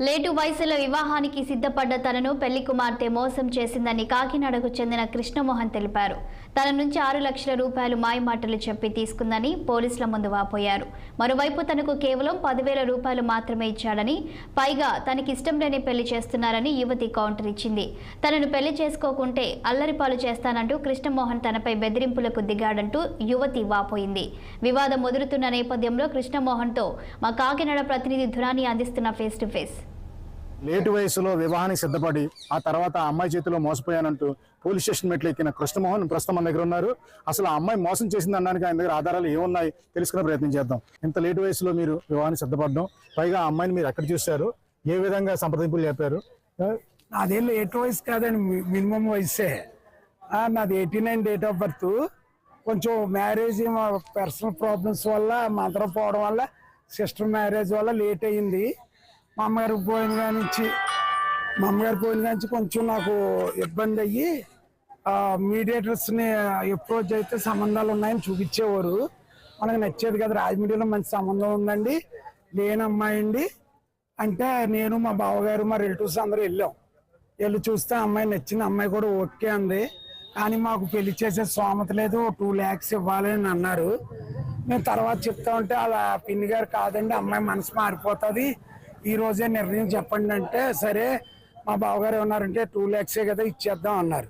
Late వయసులో వివాహానికి సిద్ధపడ్డ తనను పెళ్లి కుమార్తె మోసం చేసిందని కాకినాడకు చెందిన కృష్ణమోహన్ తెలిపారు. తన నుంచి 6 లక్షల రూపాయలు మాయమాటలు చెప్పి తీసుకుందని పోలీసుల ముందు వాపోయారు. మరోవైపు తనకు కేవలం 10,000 రూపాయలు మాత్రమే ఇచ్చాడని, పైగా తనకిష్టం లేని పెళ్లి చేస్తున్నారని యువతి కౌంటర్ ఇచ్చింది. తనను పెళ్లి చేసుకోకుంటే అల్లరిపాలు చేస్తానంటూ కృష్ణమోహన్ తనపై బెదిరింపులకు దిగాడంటూ యువతి వాపోయింది. వివాదం ముదురుతున్న నేపథ్యంలో కృష్ణమోహన్తో మా కాకినాడ ప్రతినిధి ధురాని అందిస్తున్న ఫేస్ టు ఫేస్. లేటు వయసులో వివాహానికి సిద్ధపడి ఆ తర్వాత ఆ అమ్మాయి చేతిలో మోసపోయానంటూ పోలీస్ స్టేషన్ మెట్లు ఎక్కిన కృష్ణమోహన్ ప్రస్తుతం మన దగ్గర ఉన్నారు. అసలు ఆ అమ్మాయి మోసం చేసింది అనడానికి ఆయన దగ్గర ఆధారాలు ఏమున్నాయి తెలుసుకునే ప్రయత్నం చేద్దాం. ఇంత లేటు వయసులో మీరు వివాహానికి సిద్ధపడడం, పైగా ఆ అమ్మాయిని మీరు ఎక్కడ చూశారు, ఏ విధంగా సంప్రదింపులు చెప్పారు? నాదేం లేటు వయసు కాదండి, మినిమం వయసే. నాది 89 డేట్ ఆఫ్ బర్త్. కొంచెం మ్యారేజ్ పర్సనల్ ప్రాబ్లమ్స్ వల్ల మదర్ పోవడం వల్ల సిస్టర్ మ్యారేజ్ వల్ల లేట్ అయ్యింది. మా అమ్మగారు పోయిన కానించి కొంచెం నాకు ఇబ్బంది అయ్యి మీడియేటర్స్ని అప్రోచ్ అయితే సంబంధాలు ఉన్నాయని చూపించేవారు. మనకు నచ్చేది కదా, రాజమండ్రిలో మంచి సంబంధం ఉందండి, లేని అమ్మాయి అండి అంటే నేను మా బావగారు మా రిలేటివ్స్ అందరూ వెళ్ళి చూస్తే అమ్మాయి నచ్చింది. అమ్మాయి కూడా ఓకే అంది. కానీ మాకు పెళ్లి చేసే స్తోమత లేదు, 2 lakhs ఇవ్వాలి అని అన్నారు. మేము తర్వాత చెప్తా ఉంటే అలా పిన్ని గారు కాదండి, అమ్మాయి మనసు మారిపోతుంది, ఈ రోజే నిర్ణయం చెప్పండి అంటే, సరే మా బావగారు ఏమన్నారంటే 2 lakhs కదా ఇచ్చేద్దాం అన్నారు.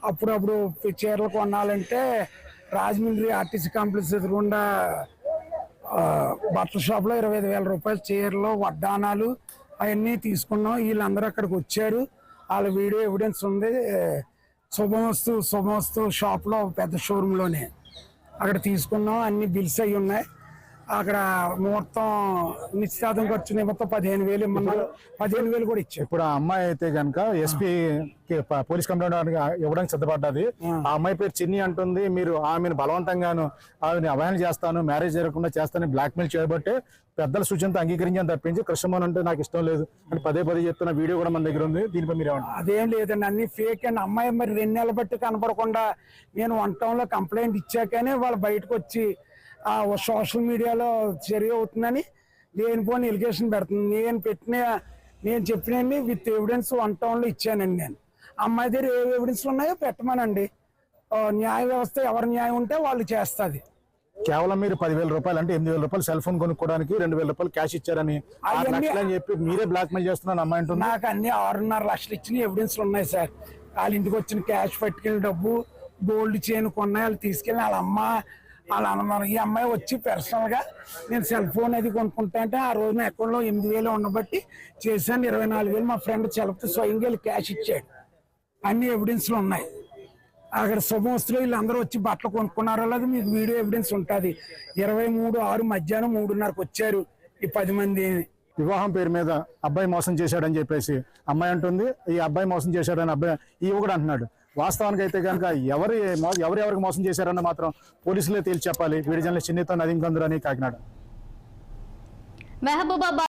అప్పుడు చీరలు కొనాలంటే రాజమండ్రి ఆర్టీసీ కాంప్లెక్స్ ఎదురుగుండా బట్టల షాప్లో 25,000 రూపాయల చీరలు, వడ్డానాలు అవన్నీ తీసుకున్నాం. వీళ్ళందరూ అక్కడికి వచ్చారు, వాళ్ళ వీడియో ఎవిడెన్స్ ఉంది. శుభమస్తు షాప్లో పెద్ద షోరూంలోనే అక్కడ తీసుకున్నాం. అన్ని బిల్స్ అయ్యి ఉన్నాయి. అక్కడ ముహూర్తం నిశ్చితార్థం ఖర్చు నిమిత్తం 15,000 ఇమ్మన్నారు, 15,000 కూడా ఇచ్చారు. ఇప్పుడు ఆ అమ్మాయి అయితే కనుక ఎస్పీ పోలీస్ కంప్లైంట్ ఇవ్వడానికి సిద్ధపడ్డది. ఆ అమ్మాయి పేరు చిన్ని అంటుంది. మీరు ఆమెను బలవంతంగాను ఆమెను అవహేళన చేస్తాను, మ్యారేజ్ జరగకుండా చేస్తాను బ్లాక్మెయిల్ చేయబట్టే పెద్దల సూచనతో అంగీకరించాను తప్పించి కృష్ణమోహన్ అంటే నాకు ఇష్టం లేదు అని పదే చెప్తున్న వీడియో కూడా మన దగ్గర ఉంది. దీనిపై మీరు అదేం లేదండి, అన్ని ఫేక్ అండి. అమ్మాయి మరి 2 నెలలు బట్టి కనపడకుండా నేను 1 townలో కంప్లైంట్ ఇచ్చాకనే వాళ్ళు బయటకు వచ్చి సోషల్ మీడియాలో చర్య అవుతుందని లేనిపోని ఎలిగేషన్ పెడుతుంది. నేను చెప్పినవి విత్ ఎవిడెన్స్ 1 townలో ఇచ్చానండి. నేను అమ్మాయి దగ్గర ఏ ఎవిడెన్స్లు ఉన్నాయో పెట్టమనండి. న్యాయ వ్యవస్థ ఎవరి న్యాయం ఉంటే వాళ్ళు చేస్తుంది. కేవలం మీరు 10,000 రూపాయలు అంటే 8,000 రూపాయలు సెల్ ఫోన్ కొనుక్కోవడానికి 2,000 రూపాయలు క్యాష్ ఇచ్చారని, 6 లక్షలు అని చెప్పి మీరే బ్లాక్ మెయిల్ చేస్తున్నాను అమ్మాయి అంటుంది. నాకు అన్ని 6.5 లక్షలు ఇచ్చిన ఎవిడెన్స్లు ఉన్నాయి సార్. వాళ్ళ ఇంటికి వచ్చిన క్యాష్ పట్టుకెళ్ళిన డబ్బు, గోల్డ్ చైన్ కొన్నాయి, వాళ్ళు తీసుకెళ్ళి వాళ్ళ అన్నారు. ఈ అమ్మాయి వచ్చి పర్సనల్ గా నేను సెల్ ఫోన్ అది కొనుక్కుంటా అంటే ఆ రోజున అకౌంట్లో 8,000 ఉండబట్టి చేశాను. 24,000 మా ఫ్రెండ్ చెలపతి స్వయంగా క్యాష్ ఇచ్చాడు. అన్ని ఎవిడెన్స్లు ఉన్నాయి. అక్కడ శుభమస్తులు వీళ్ళందరూ వచ్చి బట్టలు కొనుక్కున్నారో లేదు మీకు వీడియో ఎవిడెన్స్ ఉంటుంది. 23/6 మధ్యాహ్నం 3:30కు వచ్చారు ఈ 10 మంది. వివాహం పేరు మీద అబ్బాయి మోసం చేశాడని చెప్పేసి అమ్మాయి అంటుంది. ఈ అబ్బాయి మోసం చేశాడని అబ్బాయి ఈ యువకుడు అంటున్నాడు. వాస్తవానికి అయితే కనుక ఎవరెవరికి మోసం చేశారన్న మాత్రం పోలీసులే తేల్చి చెప్పాలి. వీడి జర్నలిస్ట్ చిన్నితో నదీం కందురని, కాకినాడ. మెహబూబాబాద్